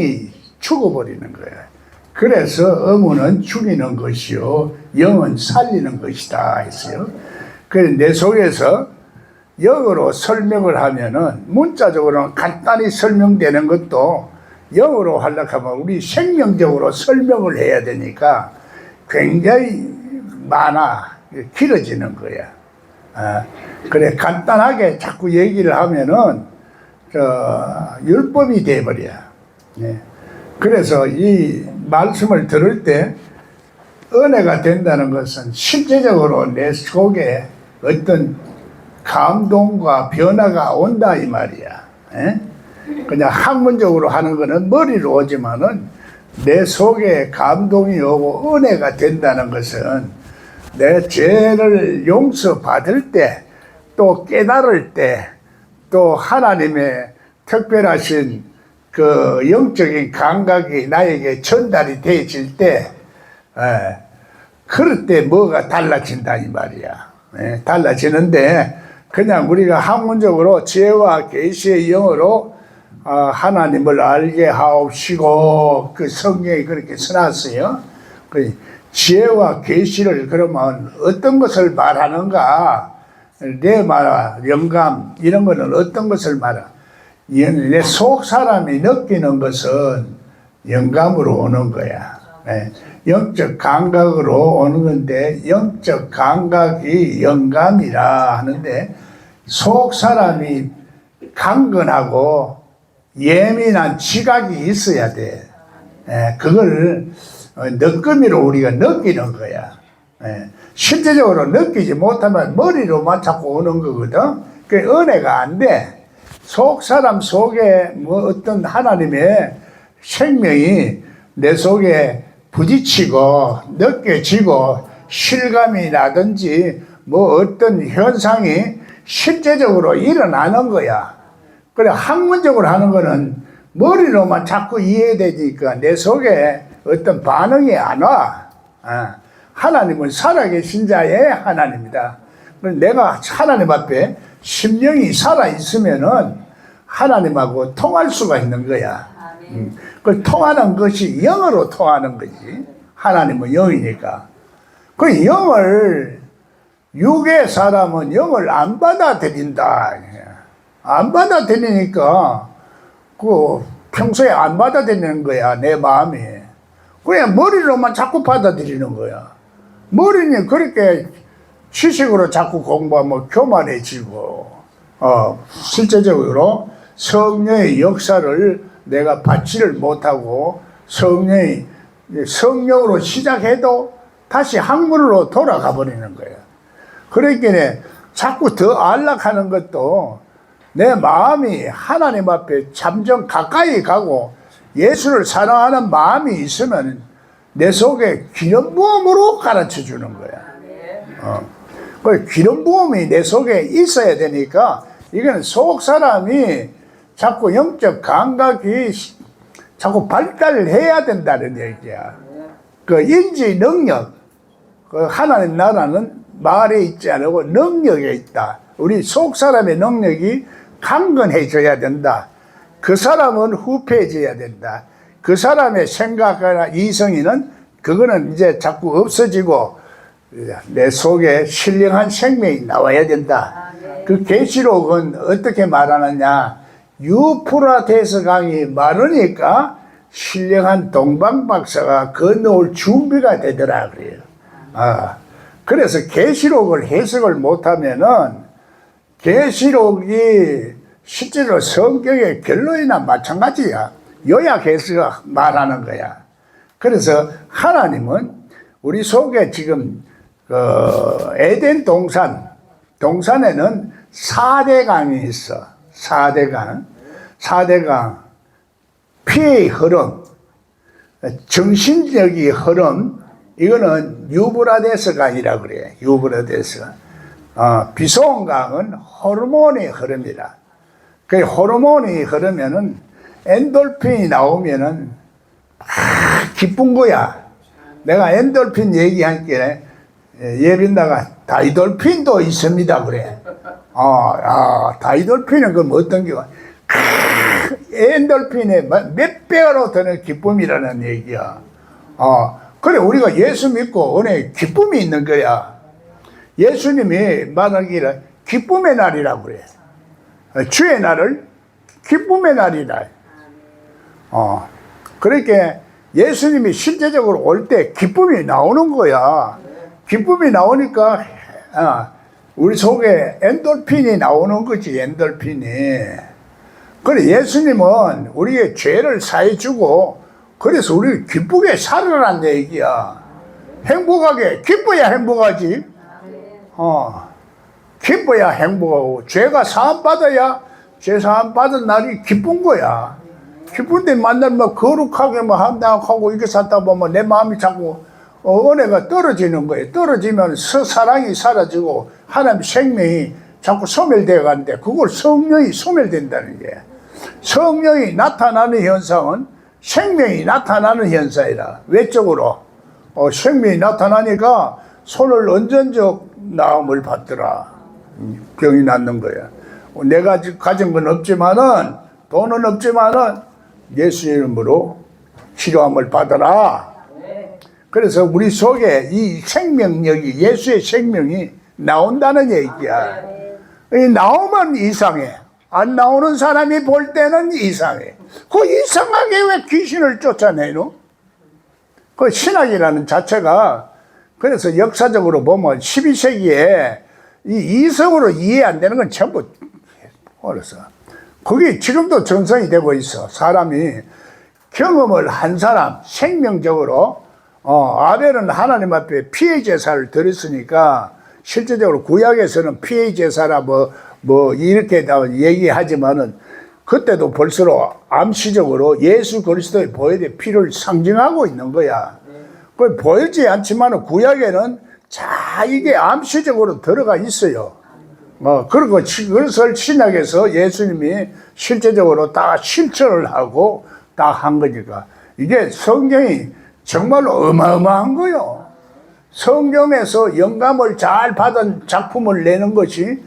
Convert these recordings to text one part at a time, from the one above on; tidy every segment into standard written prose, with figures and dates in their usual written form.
영이 죽어버리는 거야. 그래서 의무는 죽이는 것이요 영은 살리는 것이다 했어요. 그래서 내 속에서 영어로 설명을 하면은 문자적으로는 간단히 설명되는 것도 영어로 하려고 하면 우리 생명적으로 설명을 해야 되니까 굉장히 많아 길어지는 거야. 그래 간단하게 자꾸 얘기를 하면은 율법이 돼버려. 그래서 이 말씀을 들을 때 은혜가 된다는 것은 실제적으로 내 속에 어떤 감동과 변화가 온다 이 말이야. 그냥 학문적으로 하는 거는 머리로 오지만은 내 속에 감동이 오고 은혜가 된다는 것은 내 죄를 용서받을 때 또 깨달을 때 또 하나님의 특별하신 그 영적인 감각이 나에게 전달이 되어질 때 그럴 때 뭐가 달라진다 이 말이야. 달라지는데 그냥 우리가 학문적으로 지혜와 계시의 영어로 하나님을 알게 하옵시고 그 성경에 그렇게 써놨어요. 그 지혜와 계시를 그러면 어떤 것을 말하는가? 내 말, 영감 이런 거는 어떤 것을 말하? 내 속 사람이 느끼는 것은 영감으로 오는 거야. 영적 감각으로 오는 건데 영적 감각이 영감이라 하는데 속 사람이 강건하고 예민한 지각이 있어야 돼. 그걸 느낌으로 우리가 느끼는 거야. 실제적으로 느끼지 못하면 머리로만 자꾸 오는 거거든. 그 은혜가 안 돼. 속 사람 속에 뭐 어떤 하나님의 생명이 내 속에 부딪히고 느껴지고 실감이 나든지 뭐 어떤 현상이 실제적으로 일어나는 거야. 그래 학문적으로 하는 거는 머리로만 자꾸 이해되니까 내 속에 어떤 반응이 안 와. 하나님은 살아계신 자의 하나님이다. 내가 하나님 앞에 심령이 살아있으면은 하나님하고 통할 수가 있는 거야. 그 통하는 것이 영으로 통하는 거지. 하나님은 영이니까. 그 영을 육의 사람은 영을 안 받아들인다. 안 받아들이니까 그 평소에 안 받아들이는 거야. 내 마음이. 그냥 머리로만 자꾸 받아들이는 거야. 머리는 그렇게 지식으로 자꾸 공부하면 교만해지고 실제적으로 성령의 역사를 내가 받지를 못하고 성령으로 시작해도 다시 학문으로 돌아가 버리는 거예요. 그러니까 자꾸 더 안락하는 것도 내 마음이 하나님 앞에 잠정 가까이 가고 예수를 사랑하는 마음이 있으면 내 속에 기름 부음으로 가르쳐 주는 거야. 그 기름 부음이 내 속에 있어야 되니까 이거는 속 사람이 자꾸 영적 감각이 자꾸 발달해야 된다는 얘기야. 그 인지 능력, 그 하나님 나라는 말에 있지 않고 능력에 있다. 우리 속 사람의 능력이 강건해져야 된다. 그 사람은 후패해져야 된다. 그 사람의 생각이나 이성이는 그거는 이제 자꾸 없어지고 내 속에 신령한 생명이 나와야 된다. 그 계시록은 어떻게 말하느냐? 유프라테스 강이 마르니까 신령한 동방박사가 건너올 준비가 되더라 그래요. 그래서 계시록을 해석을 못하면은 계시록이 실제로 성경의 결론이나 마찬가지야. 요약해서 말하는 거야. 그래서 하나님은 우리 속에 지금 에덴 동산에는 4대 강이 있어. 4대 강. 피의 흐름, 정신적인 흐름, 이거는 유브라데스 강이라고 그래. 유브라데스. 비소온 강은 호르몬의 흐름이라. 그 호르몬이 흐르면은 엔돌핀이 나오면은 기쁜 거야. 내가 엔돌핀 얘기할게. 예빈다가 다이돌핀도 있습니다 그래. 다이돌핀은 그럼 어떤 게 엔돌핀의 몇 배로 더는 기쁨이라는 얘기야. 그래, 우리가 예수 믿고 은혜에 기쁨이 있는 거야. 예수님이 말하기를 기쁨의 날이라고 그래. 주의 날을 기쁨의 날이라. 그러니까 예수님이 실제적으로 올 때 기쁨이 나오는 거야. 기쁨이 나오니까 우리 속에 엔돌핀이 나오는 거지, 엔돌핀이. 그래, 예수님은 우리의 죄를 사해주고, 그래서 우리를 기쁘게 살으라는 얘기야. 행복하게, 기뻐야 행복하지. 기뻐야 행복하고, 죄가 사함받아야 죄 사함받은 날이 기쁜 거야. 기쁜데 만나면 거룩하게 한다고 이렇게 살다 보면 내 마음이 자꾸 은혜가 떨어지는 거예요. 떨어지면 사랑이 사라지고 하나님 생명이 자꾸 소멸되어 가는데 그걸 성령이 소멸된다는 게. 성령이 나타나는 현상은 생명이 나타나는 현상이라. 외적으로 생명이 나타나니까 손을 얹은적 나음을 받더라. 병이 낫는 거야. 내가 가진 건 없지만은, 돈은 없지만은 예수 이름으로 치료함을 받아라. 그래서 우리 속에 이 생명력이, 예수의 생명이 나온다는 얘기야. 나오면 이상해. 안 나오는 사람이 볼 때는 이상해. 그 이상하게 왜 귀신을 쫓아내노? 그 신학이라는 자체가, 그래서 역사적으로 보면 12세기에 이 이성으로 이해 안 되는 건 전부 어렸어. 그게 지금도 전성이 되고 있어. 사람이 경험을 한 사람, 생명적으로, 아벨은 하나님 앞에 피해 제사를 드렸으니까, 실제적으로 구약에서는 피해 제사라 이렇게 얘기하지만은, 그때도 벌써 암시적으로 예수 그리스도의 보혈의 피를 상징하고 있는 거야. 그 보이지 않지만은 구약에는 이게 암시적으로 들어가 있어요. 그리고 그것을 신약에서 예수님이 실제적으로 다 실천을 하고 다 한 거니까. 이게 성경이 정말로 어마어마한 거요. 성경에서 영감을 잘 받은 작품을 내는 것이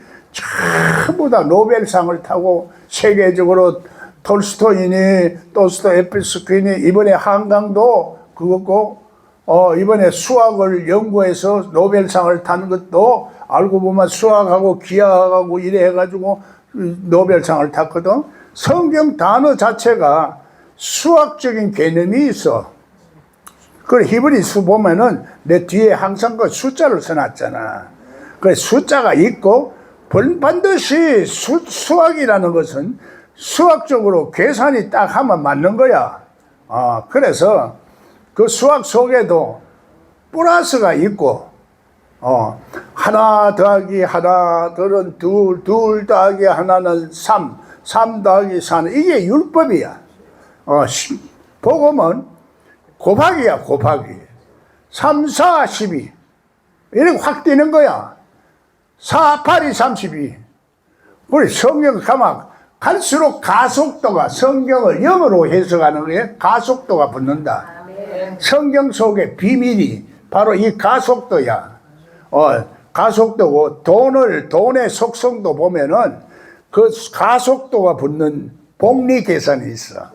전부 다 노벨상을 타고 세계적으로 도스토옙스키니 이번에 한강도 그거고, 이번에 수학을 연구해서 노벨상을 타는 것도 알고 보면 수학하고 기하하고 이래 해가지고 노벨상을 탔거든. 성경 단어 자체가 수학적인 개념이 있어. 그 히브리서 보면은 내 뒤에 항상 그 숫자를 써놨잖아. 그 숫자가 있고, 반드시 수학이라는 것은 수학적으로 계산이 딱 하면 맞는 거야. 그래서 그 수학 속에도 플러스가 있고, 하나 더하기 하나들은 둘, 둘 더하기 하나는 3, 3 더하기 4는 이게 율법이야. 복음은 곱하기야, 곱하기. 3, 4, 12. 이렇게 확 뛰는 거야. 4, 8이 32. 우리 성경 가면 갈수록 가속도가, 성경을 영어로 해석하는 거에 가속도가 붙는다. 성경 속의 비밀이 바로 이 가속도야. 가속도고, 돈의 속성도 보면은 그 가속도가 붙는 복리 계산이 있어.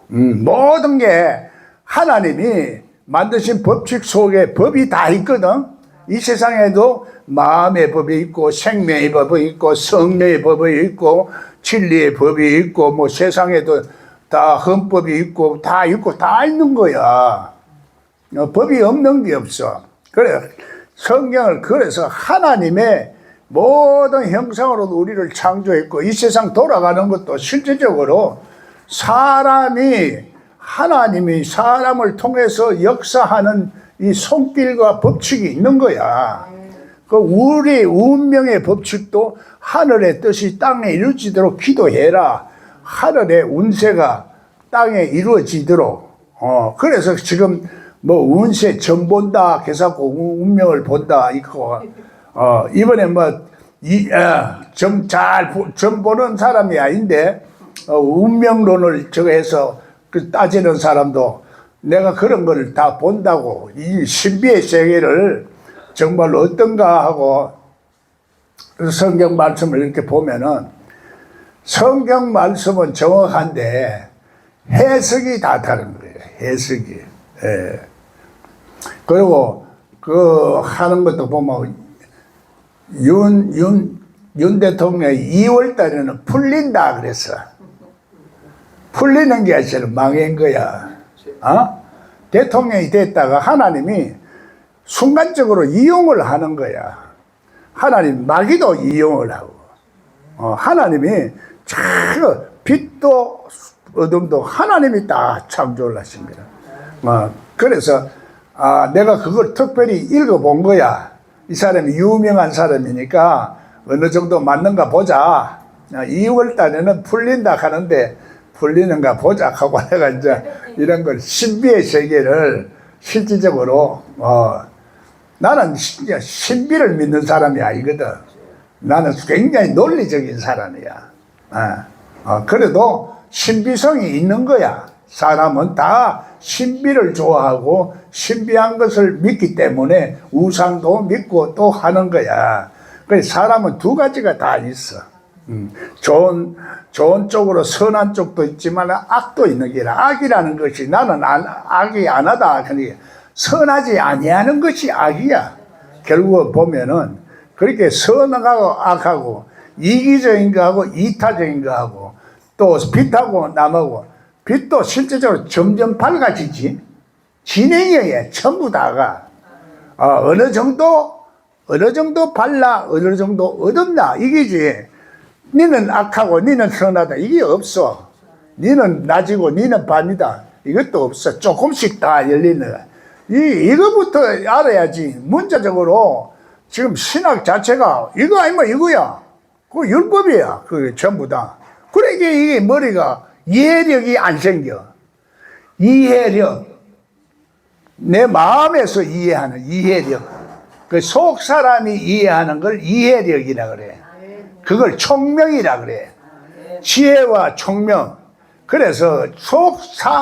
모든 게 하나님이 만드신 법칙 속에 법이 다 있거든. 이 세상에도 마음의 법이 있고, 생명의 법이 있고, 성령의 법이 있고, 진리의 법이 있고, 세상에도 다 헌법이 있고, 다 있는 거야. 법이 없는 게 없어. 그래, 성경을, 그래서 하나님의 모든 형상으로 우리를 창조했고, 이 세상 돌아가는 것도 실제적으로 하나님이 사람을 통해서 역사하는 이 손길과 법칙이 있는 거야. 그 우리 운명의 법칙도 하늘의 뜻이 땅에 이루어지도록 기도해라. 하늘의 운세가 땅에 이루어지도록. 그래서 지금 운세 점 본다, 개사고 운명을 본다, 이거. 이번에 점 보는 사람이 아닌데, 운명론을 해서 따지는 사람도 내가 그런 걸 다 본다고, 이 신비의 세계를 정말 어떤가 하고 성경 말씀을 이렇게 보면은 성경 말씀은 정확한데 해석이 다 다른 거예요. 해석이. 예. 그리고 그 하는 것도 보면 윤 대통령이 2월 달에는 풀린다 그랬어. 풀리는 게 아니라 망한 거야. 대통령이 됐다가 하나님이 순간적으로 이용을 하는 거야. 하나님 마귀도 이용을 하고, 하나님이 참 빛도 어둠도 하나님이 다 창조를 하십니다. 그래서 내가 그걸 특별히 읽어본 거야. 이 사람이 유명한 사람이니까 어느 정도 맞는가 보자. 2월 달에는 풀린다 하는데 풀리는가 보자 하고 내가 이제 이런 걸 신비의 세계를 실질적으로 나는 신비를 믿는 사람이 아니거든. 나는 굉장히 논리적인 사람이야. 그래도 신비성이 있는 거야. 사람은 다 신비를 좋아하고 신비한 것을 믿기 때문에 우상도 믿고 또 하는 거야. 그래서 사람은 두 가지가 다 있어. 좋은 쪽으로 선한 쪽도 있지만 악도 있는 게라. 악이라는 것이 나는 악이 안 하다. 그러니까 선하지 아니하는 것이 악이야. 결국 보면은 그렇게 선하고 악하고 이기적인 거하고 이타적인 거하고 또 빛하고 남하고 빛도 실제적으로 점점 밝아지지. 진행형이야. 전부 다가. 어느 정도 발라 어느 정도 어둡나 이게지. 니는 악하고 니는 선하다 이게 없어. 니는 낮이고 니는 밤이다 이것도 없어. 조금씩 다 열리는 거야. 이거부터 알아야지. 문자적으로 지금 신학 자체가 이거 아니면 이거야. 그 율법이야. 그게 전부 다. 그러니까 이게 머리가 이해력이 안 생겨. 이해력. 내 마음에서 이해하는 이해력. 그 속 사람이 이해하는 걸 이해력이라 그래. 그걸 총명이라 그래. 지혜와 총명. 그래서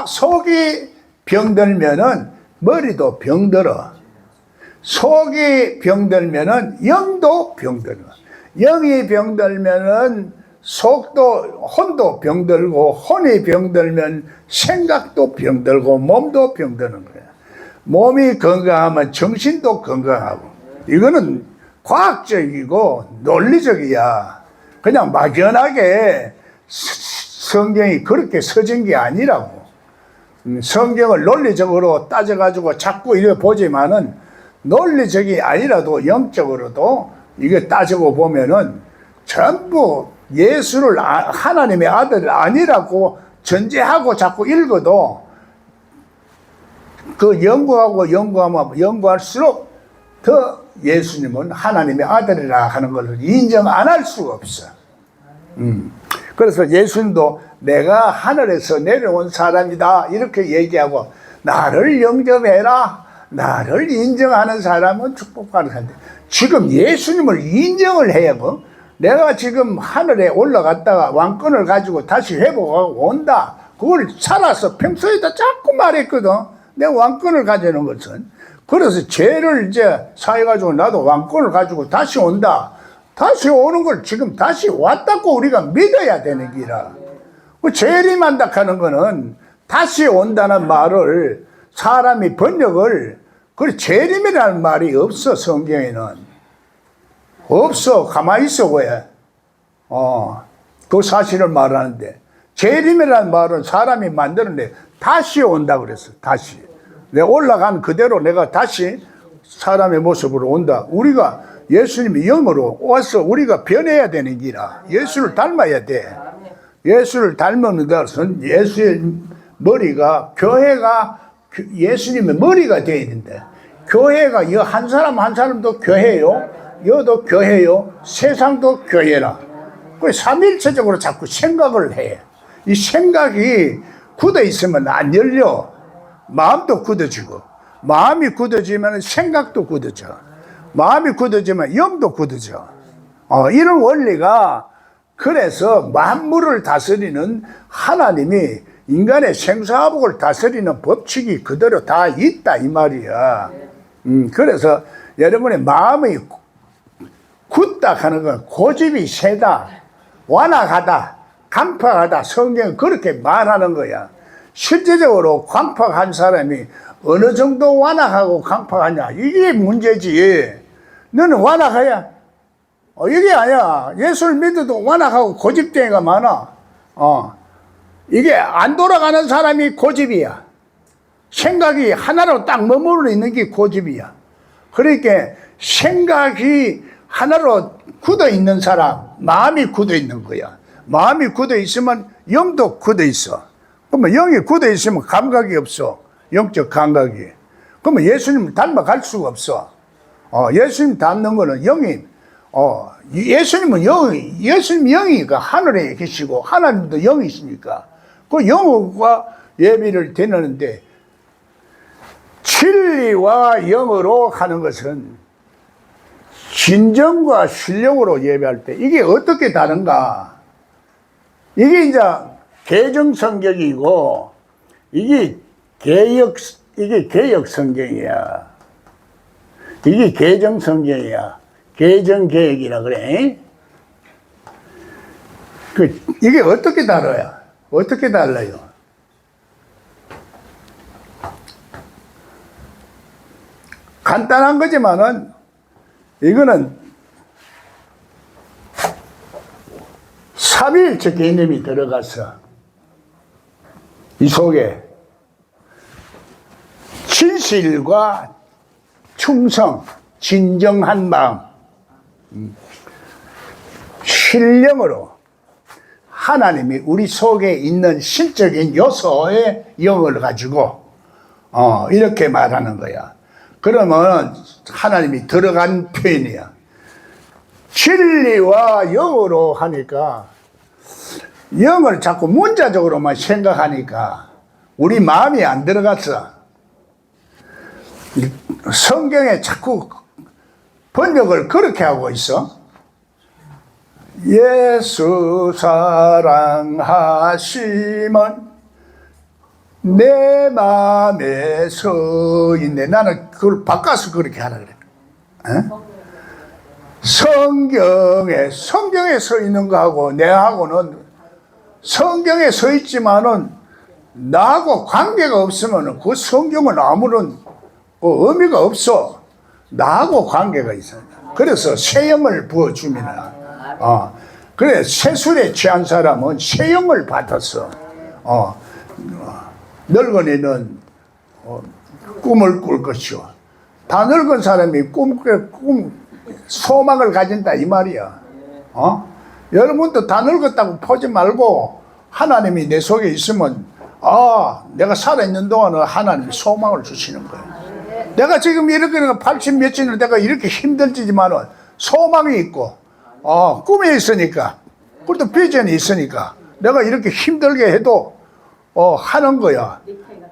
속이 병들면은 머리도 병들어. 속이 병들면은 영도 병들어. 영이 병들면은 속도, 혼도 병들고, 혼이 병들면 생각도 병들고, 몸도 병드는 거야. 몸이 건강하면 정신도 건강하고. 이거는 과학적이고 논리적이야. 그냥 막연하게 성경이 그렇게 써진 게 아니라고. 성경을 논리적으로 따져가지고 자꾸 이래 보지만은 논리적이 아니라도 영적으로도 이게 따지고 보면은 전부 예수를 하나님의 아들 아니라고 전제하고 자꾸 읽어도 그 연구하면 연구할수록 더 예수님은 하나님의 아들이라 하는 것을 인정 안 할 수가 없어. 그래서 예수님도 내가 하늘에서 내려온 사람이다 이렇게 얘기하고 나를 영접해라. 나를 인정하는 사람은 축복받는 사람인데 지금 예수님을 인정을 해야 뭐 내가 지금 하늘에 올라갔다가 왕권을 가지고 다시 회복하고 온다. 그걸 살아서 평소에도 자꾸 말했거든. 내 왕권을 가지는 것은. 그래서 죄를 이제 사해가지고 나도 왕권을 가지고 다시 온다. 다시 오는 걸 지금 다시 왔다고 우리가 믿어야 되는 기라. 그 재림한다 하는 거는 다시 온다는 말을 사람이 번역을 그 재림이라는 말이 없어. 성경에는 없어. 가만히 있어. 왜? 그 사실을 말하는데 재림이라는 말은 사람이 만드는데 다시 온다 그랬어. 다시 내가 올라간 그대로 내가 다시 사람의 모습으로 온다. 우리가 예수님이 영으로 와서 우리가 변해야 되는 기라. 예수를 닮아야 돼. 예수를 닮는 것은 예수의 머리가 교회가 예수님의 머리가 되어야 된다. 교회가 이 한 사람 한 사람도 교회요. 여도 교회요. 세상도 교회라. 그 삼일체적으로 자꾸 생각을 해. 이 생각이 굳어 있으면 안 열려. 마음도 굳어지고 마음이 굳어지면 생각도 굳어져. 마음이 굳어지면 영도 굳어져. 이런 원리가 그래서 만물을 다스리는 하나님이 인간의 생사화복을 다스리는 법칙이 그대로 다 있다 이 말이야. 그래서 여러분의 마음이 굳다 하는 건 고집이 세다, 완악하다, 강팍하다. 성경은 그렇게 말하는 거야. 실제적으로 강팍한 사람이 어느 정도 완악하고 강팍하냐, 이게 문제지. 너는 완악해야. 이게 아니야. 예수를 믿어도 완악하고 고집쟁이가 많아. 이게 안 돌아가는 사람이 고집이야. 생각이 하나로 딱 머무르 있는 게 고집이야. 그러니까 생각이 하나로 굳어 있는 사람, 마음이 굳어 있는 거야. 마음이 굳어 있으면 영도 굳어 있어. 그러면 영이 굳어 있으면 감각이 없어. 영적 감각이. 그러면 예수님을 닮아갈 수가 없어. 예수님 닮는 거는 영이, 예수님은 예수님 영이니까 하늘에 계시고 하나님도 영이시니까 그 영과 예비를 드리는데, 진리와 영으로 하는 것은 진정과 신령으로 예배할 때 이게 어떻게 다른가? 이게 이제 개정 성경이고 이게 개역 성경이야. 이게 개정 성경이야. 개정 개혁이라 그래. 이게 어떻게 다르야? 어떻게 달라요? 간단한 거지만은 이거는 삼위일체 개념이 들어가서 이 속에 진실과 충성, 진정한 마음, 신령으로 하나님이 우리 속에 있는 신적인 요소의 영을 가지고 이렇게 말하는 거야. 그러면 하나님이 들어간 표현이야. 진리와 영으로 하니까 영을 자꾸 문자적으로만 생각하니까 우리 마음이 안 들어갔어. 성경에 자꾸 번역을 그렇게 하고 있어. 예수 사랑하시면 내 마음에 서 있네. 나는 그걸 바꿔서 그렇게 하라 그래. 성경에 서 있는 거하고 내하고는, 성경에 서 있지만은 나하고 관계가 없으면 그 성경은 아무런 의미가 없어. 나하고 관계가 있어. 그래서 새 영을 부어주면, 그래, 새술에 취한 사람은 새 영을 받았어. 늙은이는 꿈을 꿀 것이요. 다 늙은 사람이 소망을 가진다 이 말이야. 여러분도 다 늙었다고 보지 말고 하나님이 내 속에 있으면 내가 살아있는 동안은 하나님이 소망을 주시는 거야. 내가 지금 이렇게 80 몇년을 내가 이렇게 힘들지만은 소망이 있고 꿈이 있으니까, 그것도 비전이 있으니까 내가 이렇게 힘들게 해도 하는 거야.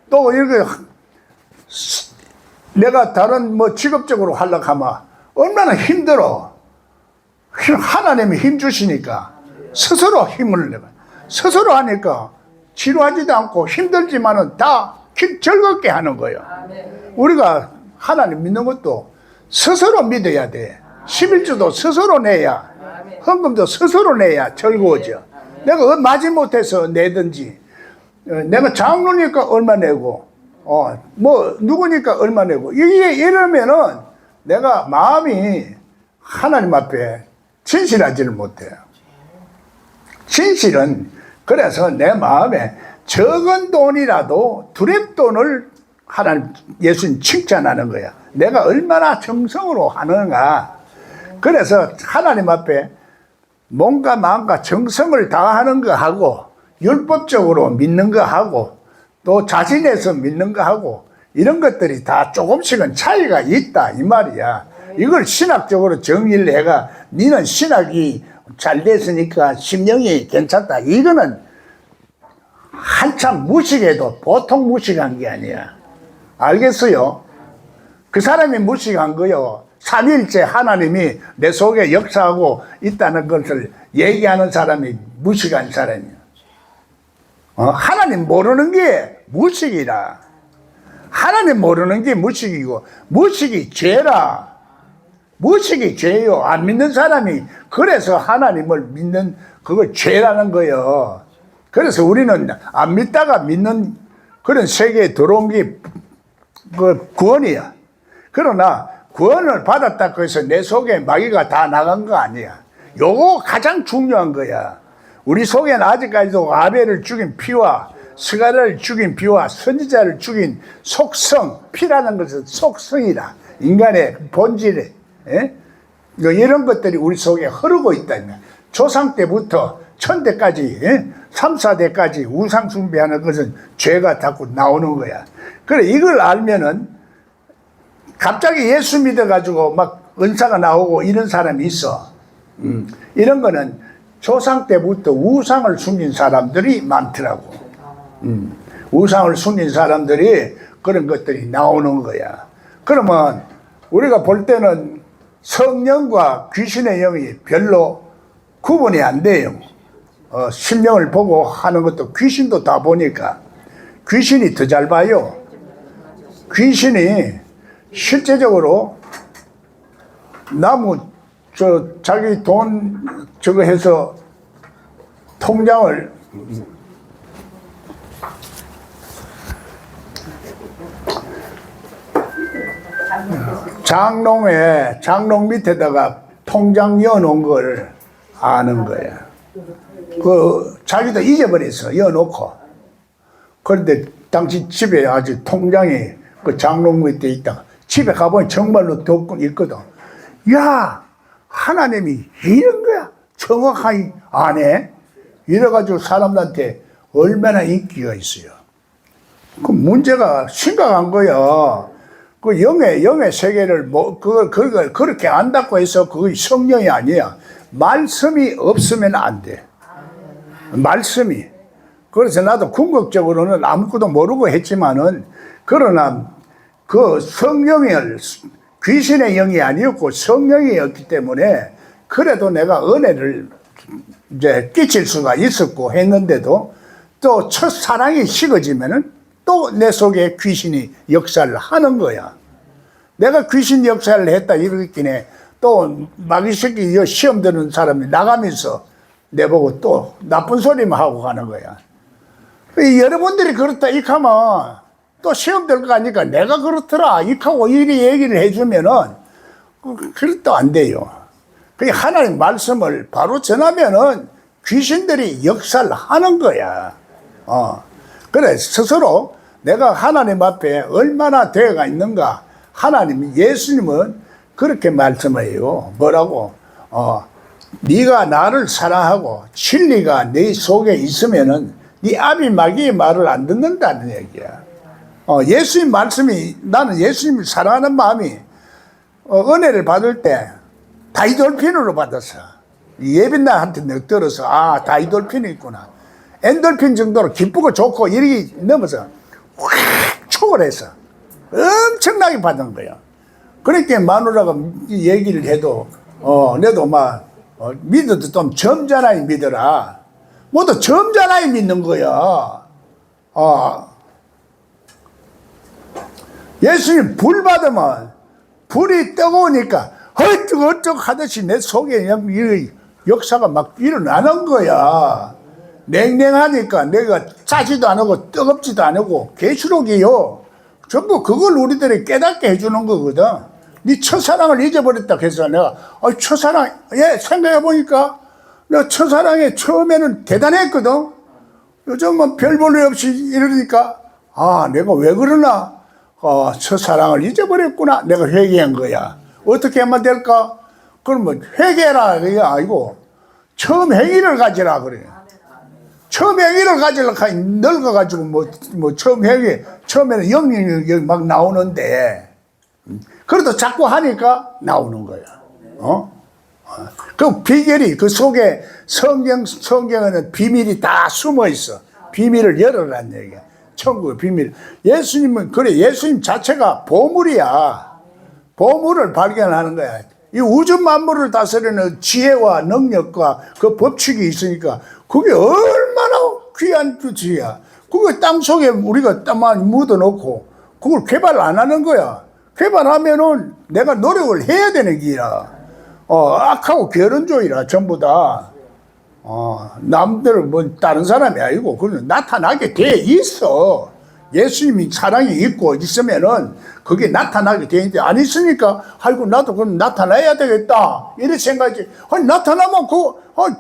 또 이렇게 내가 다른 직업적으로 하려고 하면 얼마나 힘들어. 하나님이 힘 주시니까 스스로 힘을 내가 스스로 하니까 지루하지도 않고 힘들지만은 다 즐겁게 하는 거예요. 우리가 하나님 믿는 것도 스스로 믿어야 돼. 11주도 스스로 내야, 헌금도 스스로 내야 즐거워져. 내가 마지못해서 내든지, 내가 장로니까 얼마 내고, 누구니까 얼마 내고, 이게 이러면은 내가 마음이 하나님 앞에 진실하지를 못해요. 진실은, 그래서 내 마음에 적은 돈이라도 두렵돈을 하나님, 예수님 칭찬하는 거야. 내가 얼마나 정성으로 하는가. 그래서 하나님 앞에 몸과 마음과 정성을 다하는 거 하고, 율법적으로 믿는 거 하고, 또 자신에서 믿는 거 하고, 이런 것들이 다 조금씩은 차이가 있다 이 말이야. 이걸 신학적으로 정의를 해가 니는 신학이 잘 됐으니까 심령이 괜찮다, 이거는 한참 무식해도 보통 무식한 게 아니야. 알겠어요? 그 사람이 무식한 거요. 삼위일체 하나님이 내 속에 역사하고 있다는 것을 얘기하는 사람이 무식한 사람이야. 하나님 모르는 게 무식이라. 하나님 모르는 게 무식이고, 무식이 죄라. 무식이 죄요. 안 믿는 사람이 그래서 하나님을 믿는 그걸 죄라는 거예요. 그래서 우리는 안 믿다가 믿는 그런 세계에 들어온 게 그 구원이야. 그러나 구원을 받았다고 해서 내 속에 마귀가 다 나간 거 아니야. 요거 가장 중요한 거야. 우리 속에는 아직까지도 아벨을 죽인 피와 스가랴를 죽인 피와 선지자를 죽인 속성, 피라는 것은 속성이라. 인간의 본질에 이런 것들이 우리 속에 흐르고 있다. 조상 때부터 천대까지 3, 4대까지 우상 숭배하는 것은 죄가 자꾸 나오는 거야. 그래 이걸 알면은 갑자기 예수 믿어가지고 막 은사가 나오고 이런 사람이 있어. 이런 거는 조상 때부터 우상을 숨긴 사람들이 많더라고. 우상을 숨긴 사람들이 그런 것들이 나오는 거야. 그러면 우리가 볼 때는 성령과 귀신의 영이 별로 구분이 안 돼요. 심령을 보고 하는 것도 귀신도 다 보니까 귀신이 더 잘 봐요. 귀신이 실제적으로 자기 돈 저거 해서 통장을 장롱 밑에다가 통장 여놓은 걸 아는 거야. 자기도 잊어버렸어. 여놓고. 그런데 당신 집에 아주 통장이 그 장롱 밑에 있다가 집에 가보니 정말로 덮고 있거든. 야, 하나님이 이런 거야. 정확하게 안 해. 이래가지고 사람들한테 얼마나 인기가 있어요. 그 문제가 심각한 거야. 그 영의 세계를 그걸 그렇게 안다고 해서 그게 성령이 아니야. 말씀이 없으면 안 돼. 말씀이. 그래서 나도 궁극적으로는 아무것도 모르고 했지만은, 그러나 그 성령을, 귀신의 영이 아니었고 성령이었기 때문에 그래도 내가 은혜를 이제 끼칠 수가 있었고 했는데도 또 첫사랑이 식어지면은 또 내 속에 귀신이 역사를 하는 거야. 내가 귀신 역사를 했다 이러기에 또 마귀 새끼 시험 드는 사람이 나가면서 내보고 또 나쁜 소리만 하고 가는 거야. 여러분들이 그렇다 이카면 또 시험 될 거 아니까 내가 그렇더라 이카고 이리 얘기를 해주면은 그것도 안 돼요. 그 하나님 말씀을 바로 전하면은 귀신들이 역사를 하는 거야. 그래 스스로 내가 하나님 앞에 얼마나 되어가 있는가. 하나님 예수님은 그렇게 말씀해요. 뭐라고? 네가 나를 사랑하고 진리가 네 속에 있으면은 네 아비 마귀의 말을 안 듣는다는 얘기야. 예수님 말씀이, 나는 예수님을 사랑하는 마음이 은혜를 받을 때 다이돌핀으로 받았어. 예빈나한테 내가 들어서 다이돌핀이 있구나. 엔돌핀 정도로 기쁘고 좋고 이렇게 넘어서 확 초월해서 엄청나게 받은 거야. 그러니까 마누라가 얘기를 해도 내도 막 믿어도 좀 점잖아야 믿어라. 모두 점잖아야 믿는 거야. 예수님 불 받으면 불이 뜨거우니까 어쩌고 하듯이 내 속에 역사가 막 일어나는 거야. 냉랭하니까 내가 짜지도 않고 뜨겁지도 않고 계시록이요. 전부 그걸 우리들이 깨닫게 해주는 거거든. 네 첫사랑을 잊어버렸다 해서 내가 첫사랑 생각해보니까 내가 첫사랑에 처음에는 대단했거든. 요즘은 별 볼 일 없이 이러니까 내가 왜 그러나 첫사랑을 잊어버렸구나. 내가 회개한 거야. 어떻게 하면 될까? 그러면 회개라 그게 아니고 처음 행위를 가지라 그래. 처음 행위를 가지려고 하니 늙어가지고 뭐 처음 행위, 처음에는 영이 막 나오는데 그래도 자꾸 하니까 나오는 거야. 그 비결이 그 속에 성경에는 비밀이 다 숨어 있어. 비밀을 열어라는 얘기야. 천국의 비밀. 예수님은 그래. 예수님 자체가 보물이야. 보물을 발견하는 거야. 이 우주 만물을 다스리는 지혜와 능력과 그 법칙이 있으니까 그게 얼마나 귀한 뜻이야. 그거 땅 속에 우리가 땅만 묻어놓고 그걸 개발 안 하는 거야. 개발하면은 내가 노력을 해야 되는 기라. 악하고 결혼조이라 전부 다. 남들 뭐 다른 사람이 아니고 그는 나타나게 돼 있어. 예수님이 사랑이 있고 있으면은 그게 나타나게 돼 있는데 안 있으니까 아이고 나도 그럼 나타나야 되겠다 이런 생각이. 아니 나타나면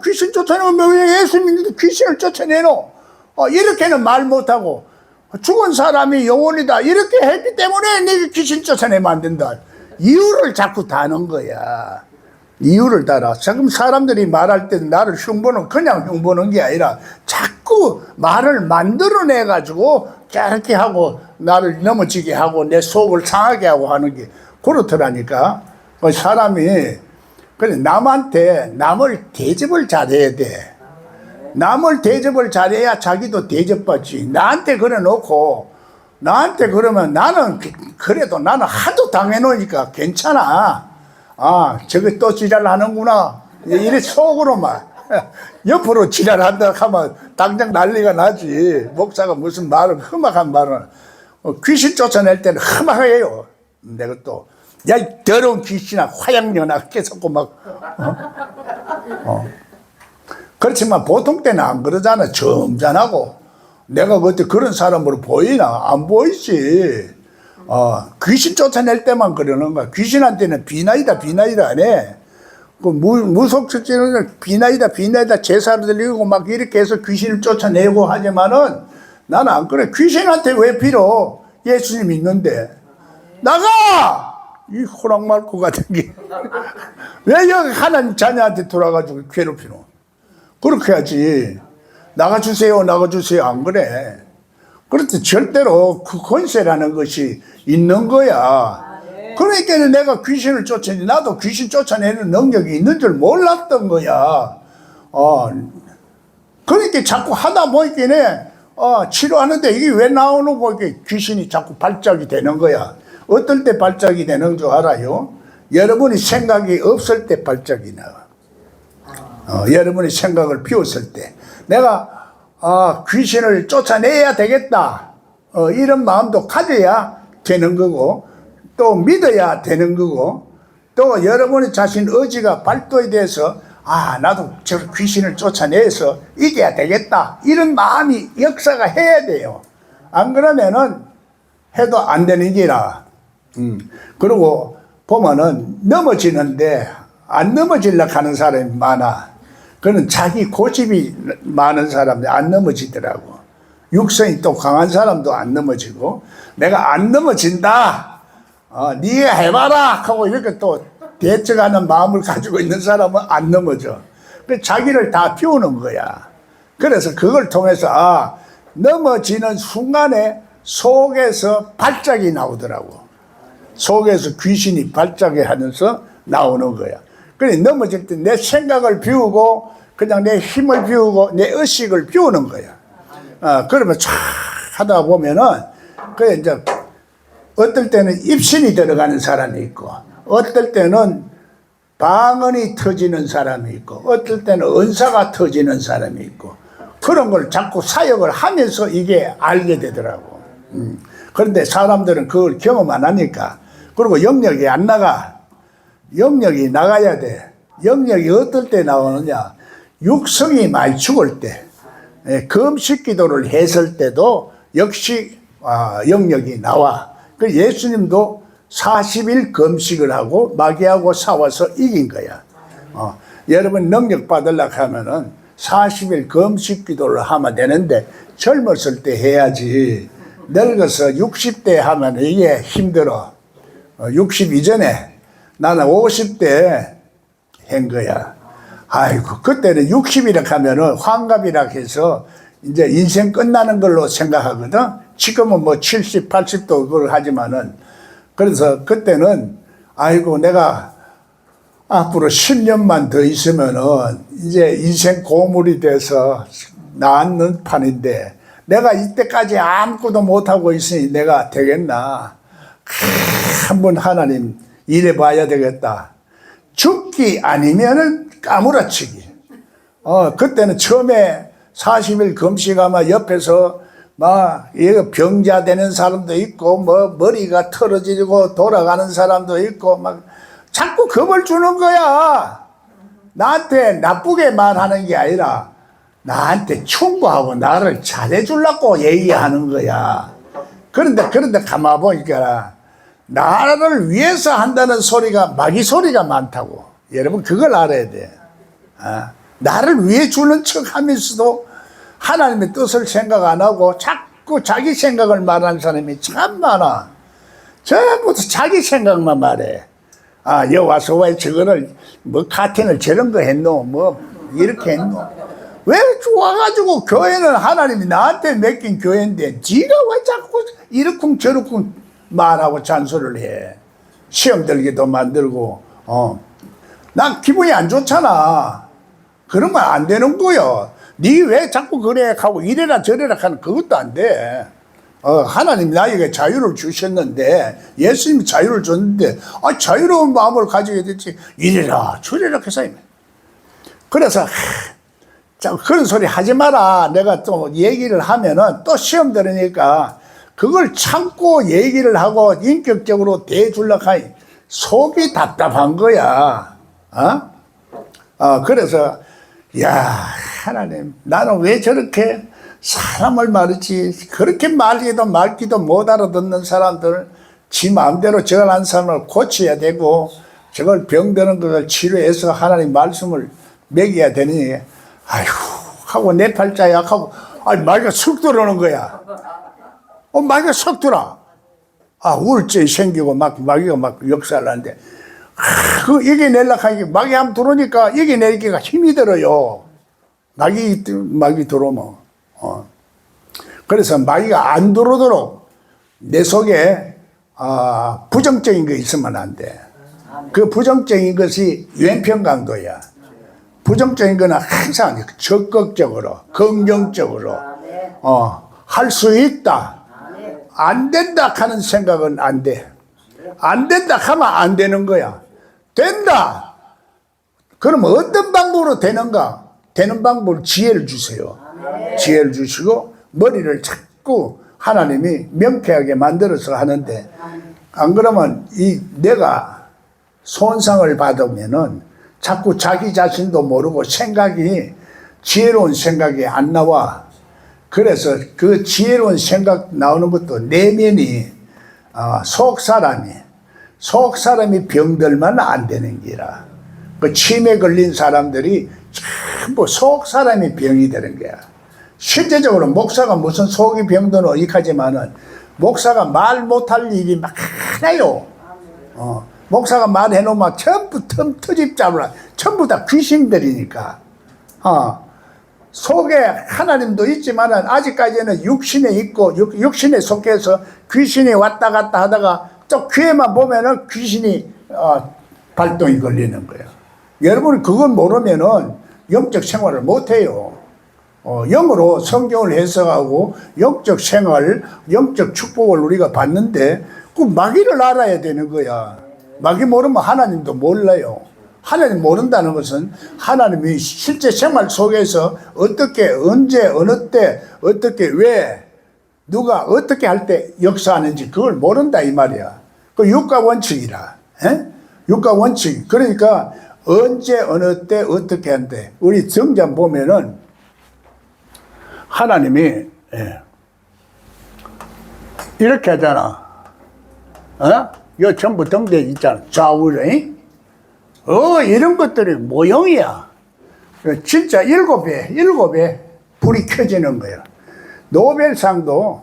귀신 쫓아내면 왜 예수님이 귀신을 쫓아내노? 이렇게는 말 못하고 죽은 사람이 영혼이다 이렇게 했기 때문에 내가 귀신 쫓아내면 안 된다. 이유를 자꾸 다는 거야. 이유를 달아. 지금 사람들이 말할 때 나를 그냥 흉보는 게 아니라 자꾸 말을 만들어내가지고 저렇게 하고 나를 넘어지게 하고 내 속을 상하게 하고 하는 게 그렇더라니까. 사람이 그래 남한테 남을 대접을 잘해야 돼. 남을 대접을 잘해야 자기도 대접받지. 나한테 그래 놓고 나한테 그러면 나는 그래도 나는 하도 당해놓으니까 괜찮아. 저게 또 지랄하는구나. 이래 속으로만. 옆으로 지랄한다 하면 당장 난리가 나지. 목사가 무슨 말을, 험악한 말을. 귀신 쫓아낼 때는 험악해요. 내가 또, 야, 이 더러운 귀신아, 화양연화 깨졌고 막. 그렇지만 보통 때는 안 그러잖아. 점잖하고. 내가 그때 그런 사람으로 보이나? 안 보이지. 귀신 쫓아낼 때만 그러는 거야. 귀신한테는 비나이다 안 해. 무속적지는 비나이다 제사를 드리고 막 이렇게 해서 귀신을 쫓아내고 하지만은 나는 안 그래. 귀신한테 왜 빌어? 예수님 있는데. 나가! 이 호랑말고 같은 게. 왜 여기 하나님 자녀한테 돌아가지고 괴롭히노? 그렇게 하지. 나가주세요. 안 그래. 그렇지. 절대로 그 권세라는 것이 있는 거야. 그러니까 내가 귀신을 쫓아내. 나도 귀신 쫓아내는 능력이 있는 줄 몰랐던 거야. 그러니까 자꾸 하다 보니까 치료하는데 이게 왜 나오는 거 귀신이 자꾸 발작이 되는 거야. 어떨 때 발작이 되는 줄 알아요? 여러분이 생각이 없을 때 발작이 나와. 여러분이 생각을 비웠을 때. 내가 귀신을 쫓아내야 되겠다. 이런 마음도 가져야 되는 거고, 또 믿어야 되는 거고, 또 여러분의 자신 의지가 발도에 대해서, 나도 저 귀신을 쫓아내서 이겨야 되겠다. 이런 마음이 역사가 해야 돼요. 안 그러면은 해도 안 되는 기라. 그리고 보면은 넘어지는데 안 넘어지려고 하는 사람이 많아. 그는 자기 고집이 많은 사람들 안 넘어지더라고. 육성이 또 강한 사람도 안 넘어지고, 내가 안 넘어진다. 네가 해봐라 하고 이렇게 또 대적하는 마음을 가지고 있는 사람은 안 넘어져. 자기를 다 비우는 거야. 그래서 그걸 통해서 넘어지는 순간에 속에서 발작이 나오더라고. 속에서 귀신이 발작을 하면서 나오는 거야. 그래 넘어질 때 내 생각을 비우고 그냥 내 힘을 비우고 내 의식을 비우는 거야. 그러면 쫙 하다 보면은 그 이제 어떨 때는 입신이 들어가는 사람이 있고, 어떨 때는 방언이 터지는 사람이 있고, 어떨 때는 은사가 터지는 사람이 있고, 그런 걸 자꾸 사역을 하면서 이게 알게 되더라고. 그런데 사람들은 그걸 경험 안 하니까, 그리고 영역이 안 나가. 영역이 나가야 돼. 영역이 어떨 때 나오느냐? 육성이 많이 죽을 때, 금식 기도를 했을 때도 역시 영역이 나와. 그 예수님도 40일 금식을 하고 마귀하고 싸워서 이긴 거야. 여러분 능력 받으려고 하면은 40일 금식 기도를 하면 되는데 젊었을 때 해야지. 늙어서 60대 하면 이게 힘들어. 60 이전에 나는 50대 한 거야. 아이고, 그때는 60이라 하면은 환갑이라 해서 이제 인생 끝나는 걸로 생각하거든. 지금은 뭐 70, 80도 그걸 하지만은, 그래서 그때는 아이고, 내가 앞으로 10년만 더 있으면은 이제 인생 고물이 돼서 나앉는 판인데, 내가 이때까지 아무것도 못하고 있으니 내가 되겠나. 한번 하나님 일해 봐야 되겠다. 죽기 아니면은 까무라치기. 그때는 처음에 40일 금식하면 옆에서 막 병자 되는 사람도 있고, 뭐 머리가 틀어지고 돌아가는 사람도 있고, 막 자꾸 겁을 주는 거야. 나한테 나쁘게 말하는 게 아니라 나한테 충고하고 나를 잘해주려고 얘기하는 거야. 그런데 가만 보니까 나를 위해서 한다는 소리가 마귀 소리가 많다고. 여러분 그걸 알아야 돼. 나를 위해 주는 척 하면서도 하나님의 뜻을 생각 안 하고 자꾸 자기 생각을 말하는 사람이 참 많아. 전부 다 자기 생각만 말해. 여기 와서 왜 저거를 뭐 카틴을 저런 거 했노, 뭐 이렇게 했노. 왜 와가지고 교회는 하나님이 나한테 맡긴 교회인데 지가 왜 자꾸 이렇쿵 저렇쿵 말하고 잔소리를 해. 시험 들기도 만들고. 난 기분이 안 좋잖아. 그러면 안 되는 거요. 니 왜 자꾸 그래 하고 이래라 저래라 하는 그것도 안 돼. 하나님 나에게 자유를 주셨는데, 예수님이 자유를 줬는데, 자유로운 마음을 가지게 됐지. 이래라 저래라 해서. 그래서 그런 소리 하지 마라. 내가 또 얘기를 하면은 또 시험 들으니까 그걸 참고 얘기를 하고 인격적으로 대해주려고 하니 속이 답답한 거야. 그래서 야, 하나님, 나는 왜 저렇게 사람을 말이지, 그렇게 말기도 못 알아듣는 사람들, 지 마음대로 저런 사람을 고쳐야 되고, 저걸 병드는 것을 치료해서 하나님 말씀을 먹여야 되니, 아휴, 하고 내 팔자 약하고, 마귀가 쑥 들어오는 거야. 마귀가 쑥 들어. 우울증이 생기고, 마귀가 막 역사를 하는데, 이겨내려고 하니까, 마귀 한번 들어오니까 이겨내기가 힘이 들어요. 마귀 들어오면. 그래서 마귀가 안 들어오도록 내 속에, 부정적인 거 있으면 안 돼. 그 부정적인 것이 왼편 강도야. 부정적인 거는 항상 적극적으로, 긍정적으로, 할 수 있다. 안 된다 하는 생각은 안 돼. 안 된다 하면 안 되는 거야. 된다. 그럼 어떤 방법으로 되는가? 되는 방법을 지혜를 주세요. 지혜를 주시고 머리를 자꾸 하나님이 명쾌하게 만들어서 하는데, 안 그러면 내가 손상을 받으면은 자꾸 자기 자신도 모르고 지혜로운 생각이 안 나와. 그래서 그 지혜로운 생각 나오는 것도 내면이, 속 사람이 병들면 안 되는 기라. 그 치매 걸린 사람들이 전부 속 사람이 병이 되는 거야. 실제적으로 목사가 무슨 속이 병든 어이하지만은 목사가 말 못할 일이 많아요. 목사가 말해놓으면 전부 터집 잡으라. 전부 다 귀신들이니까. 속에 하나님도 있지만은 아직까지는 육신에 있고 육신에 속해서 귀신이 왔다 갔다 하다가 또 귀에만 보면은 귀신이 발동이 걸리는 거예요. 여러분 그걸 모르면은 영적 생활을 못해요. 영으로 성경을 해석하고 영적 생활, 영적 축복을 우리가 받는데 그 마귀를 알아야 되는 거야. 마귀 모르면 하나님도 몰라요. 하나님 모른다는 것은 하나님이 실제 생활 속에서 어떻게, 언제, 어느 때, 어떻게, 왜, 누가 어떻게 할 때 역사하는지 그걸 모른다 이 말이야. 그 육가 원칙이라. 육가 원칙. 그러니까 언제, 어느 때, 어떻게 한대. 우리 성경 보면은 하나님이 이렇게 하잖아. 이거 전부 등대 있잖아. 좌우로. 이런 것들이 모형이야. 진짜 일곱 배 불이 켜지는 거야. 노벨상도,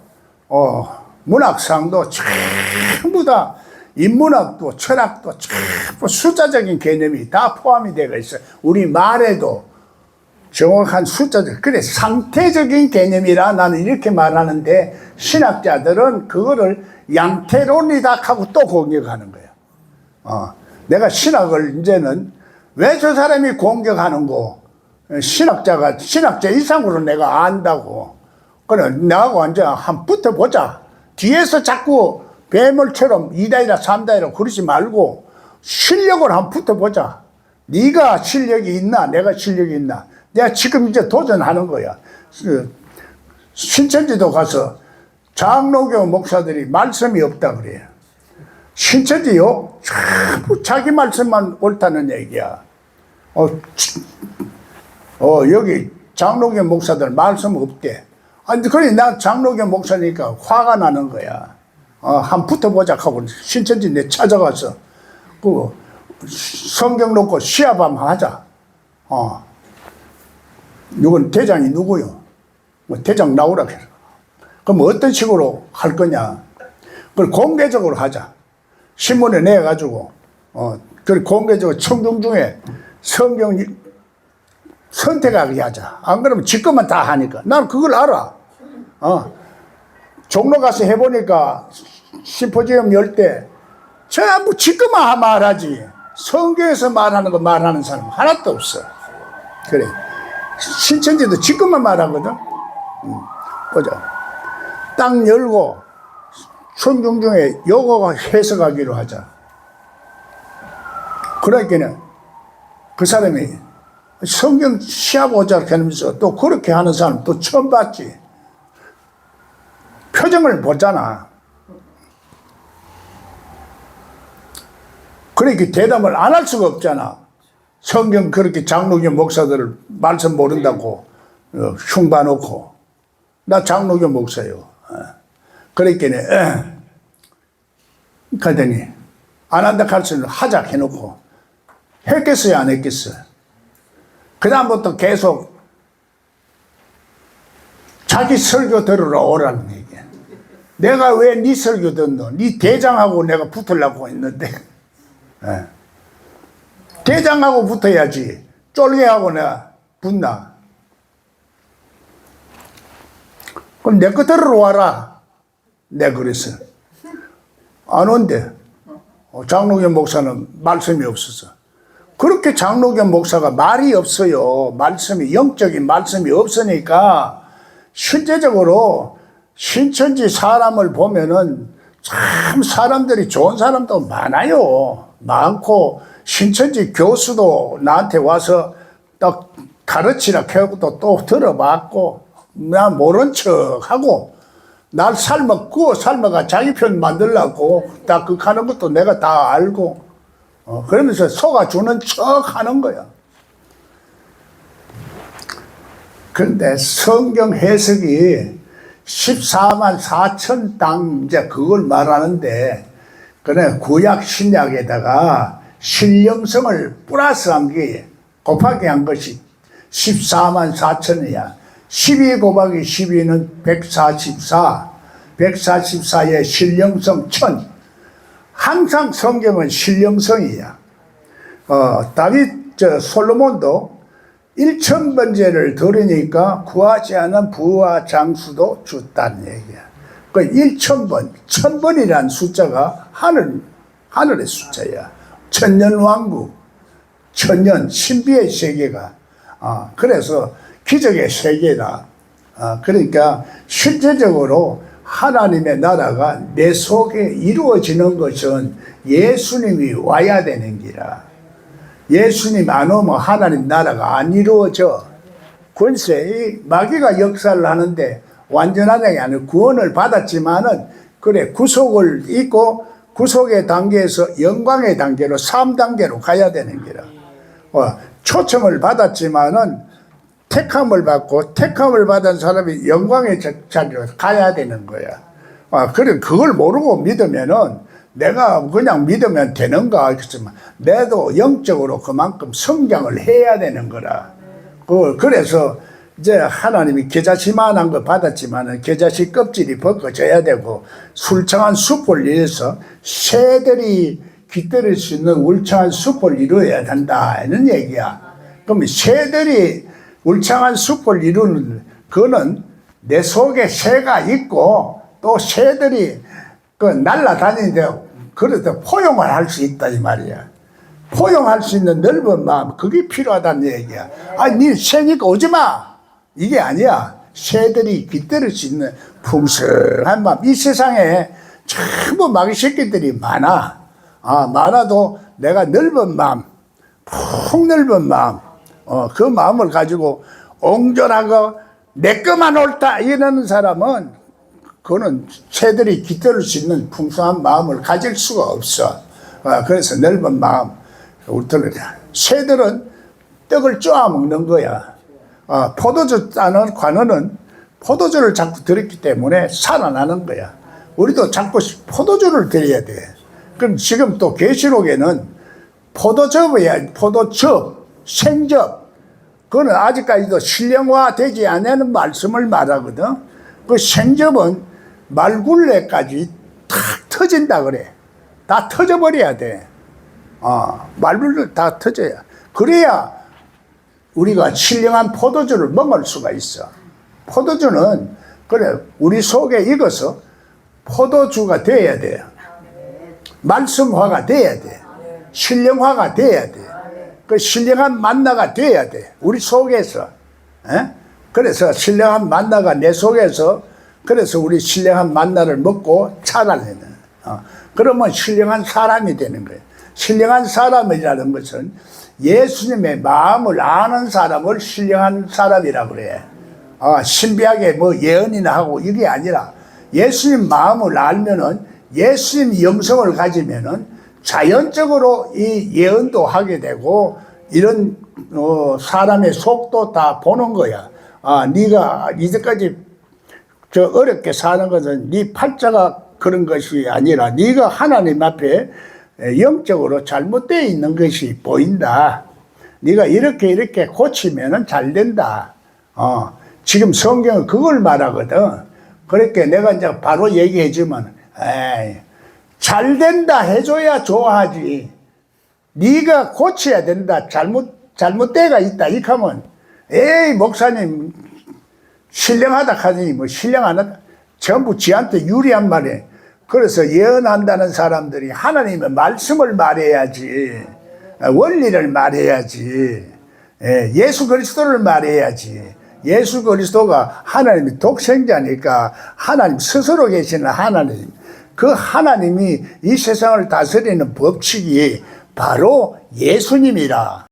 문학상도 전부 다 인문학도 철학도 전부 숫자적인 개념이 다 포함이 되어 있어요. 우리 말에도 정확한 숫자적, 그래, 상태적인 개념이라 나는 이렇게 말하는데 신학자들은 그거를 양태론이다 하고 또 공격하는 거야. 내가 신학을 이제는 왜 저 사람이 공격하는 거, 신학자 이상으로 내가 안다고. 그래, 나하고 이제 한번 붙어보자. 뒤에서 자꾸 괴물처럼 2다이라 3다이라 그러지 말고 실력을 한번 붙어보자. 네가 실력이 있나, 내가 실력이 있나. 내가 지금 이제 도전하는 거야. 신천지도 가서 장로교 목사들이 말씀이 없다 그래요. 신천지요? 자기 말씀만 옳다는 얘기야. 여기 장로교 목사들 말씀 없대. 아니, 그래, 나 장로교 목사니까 화가 나는 거야. 한 붙어보자 하고 신천지 내 찾아가서, 성경 놓고 시합 한번 하자. 이건 대장이 누구요? 뭐 대장 나오라 그래. 그럼 어떤 식으로 할 거냐? 그걸 공개적으로 하자. 신문에 내가지고, 그 공개적으로 청중 중에 성경 선택하게 하자. 안 그러면 지 것만 다 하니까. 난 그걸 알아. 종로 가서 해보니까 심포지엄 열 때 전부 지 것만 말하지. 성경에서 말하는 거 말하는 사람 하나도 없어. 그래. 신천지도 지 것만 말하거든. 보자. 딱 열고 청중 중에 요거 해석하기로 하자. 그러니까 그 사람이 성경 시합 오자 하면서 또 그렇게 하는 사람 또 처음 봤지. 표정을 보잖아. 그렇게 대답을 안 할 수가 없잖아. 성경 그렇게 장로교 목사들을 말씀 모른다고 흉봐놓고. 나 장로교 목사요. 그랬더니 가더니 안 한다 할수는 하자 해놓고 했겠어요, 안 했겠어요? 그 다음부터 계속 자기 설교 들으러 오라는 얘기야. 내가 왜 네 설교 듣노? 네 대장하고 내가 붙으려고 했는데 대장하고 붙어야지. 쫄개하고 내가 붙나? 그럼 내 거 들으러 와라. 내가 그랬어. 안 온대. 장로교 목사는 말씀이 없어서. 그렇게 장로교 목사가 말이 없어요. 말씀이, 영적인 말씀이 없으니까 실제적으로 신천지 사람을 보면은 참 사람들이 좋은 사람도 많아요. 많고 신천지 교수도 나한테 와서 딱 가르치라 해고 또 들어봤고 나 모른 척하고 날 구워 삶아가 자기 편 만들려고 딱 그 하는 것도 내가 다 알고 그러면서 속아주는 척 하는 거야. 근데 성경 해석이 14만 4천 땅 이제 그걸 말하는데 그래 구약 신약에다가 신령성을 플러스한 게 곱하기 한 것이 14만 4천이야. 12 곱하기 12는 144, 144의 신령성 1000. 항상 성경은 신령성이야. 솔로몬도 1000번째를 들으니까 구하지 않은 부와 장수도 줬다는 얘기야. 그 1000번, 1000번이라는 숫자가 하늘의 숫자야. 천년왕국, 천년, 신비의 세계가. 그래서 기적의 세계다. 그러니까 실제적으로 하나님의 나라가 내 속에 이루어지는 것은 예수님이 와야 되는 기라. 예수님 안 오면 하나님 나라가 안 이루어져. 권세, 마귀가 역사를 하는데 완전하게 아니라 구원을 받았지만은 그래 구속을 입고 구속의 단계에서 영광의 단계로 3단계로 가야 되는 기라. 초청을 받았지만은 택함을 받고 택함을 받은 사람이 영광의 자리로 가야 되는 거야. 그래 그걸 모르고 믿으면은 내가 그냥 믿으면 되는가 했지만 내도 영적으로 그만큼 성장을 해야 되는 거라. 그래서 이제 하나님이 겨자씨만한 거 받았지만은 겨자씨 껍질이 벗겨져야 되고 술창한 숲을 위해서 새들이 깃들일 수 있는 울창한 숲을 이루어야 된다 이런 얘기야. 그럼 새들이 울창한 숲을 이루는 그거는 내 속에 새가 있고 또 새들이 날아다니는데 그래도 포용을 할 수 있다 이 말이야. 포용할 수 있는 넓은 마음 그게 필요하다는 얘기야. 니 새니까 오지마 이게 아니야. 새들이 깃들일 수 있는 풍성한 마음. 이 세상에 전부 마귀 새끼들이 많아. 많아도 내가 넓은 마음, 폭넓은 마음, 그 마음을 가지고 옹졸하고 내 것만 옳다 이러는 사람은 그거는 새들이 깃들일 수 있는 풍성한 마음을 가질 수가 없어. 그래서 넓은 마음. 새들은 떡을 쪼아 먹는 거야. 포도주 따는 관원은 포도주를 자꾸 들었기 때문에 살아나는 거야. 우리도 자꾸 포도주를 드려야 돼. 그럼 지금 또 계시록에는 포도즙이야. 포도즙, 생즙. 그거는 아직까지도 신령화되지 않는 말씀을 말하거든. 그 생즙은 말굴레까지 탁 터진다 그래. 다 터져버려야 돼. 말굴레 다 터져야. 그래야 우리가 신령한 포도주를 먹을 수가 있어. 포도주는 그래 우리 속에 익어서 포도주가 돼야 돼. 말씀화가 돼야 돼. 신령화가 돼야 돼. 그 신령한 만나가 돼야 돼. 우리 속에서. 그래서 신령한 만나가 내 속에서 그래서 우리 신령한 만나를 먹고 자라내는. 그러면 신령한 사람이 되는 거예요. 신령한 사람이라는 것은 예수님의 마음을 아는 사람을 신령한 사람이라고 그래. 신비하게 뭐 예언이나 하고 이게 아니라 예수님 마음을 알면은 예수님 영성을 가지면은 자연적으로 이 예언도 하게 되고 이런 사람의 속도 다 보는 거야. 네가 이제까지 저 어렵게 사는 것은 네 팔자가 그런 것이 아니라 네가 하나님 앞에 영적으로 잘못되어 있는 것이 보인다. 네가 이렇게 고치면은 잘 된다. 지금 성경은 그걸 말하거든. 그렇게 내가 이제 바로 얘기해 주면 잘 된다 해줘야 좋아하지. 네가 고쳐야 된다. 잘못되가 있다. 이렇게 하면 에이 목사님 신령하다 하더니 뭐 신령 안 하다. 전부 지한테 유리한 말이에요. 그래서 예언한다는 사람들이 하나님의 말씀을 말해야지. 원리를 말해야지. 예수 그리스도를 말해야지. 예수 그리스도가 하나님의 독생자니까 하나님 스스로 계시는 하나님. 그 하나님이 이 세상을 다스리는 법칙이 바로 예수님이라.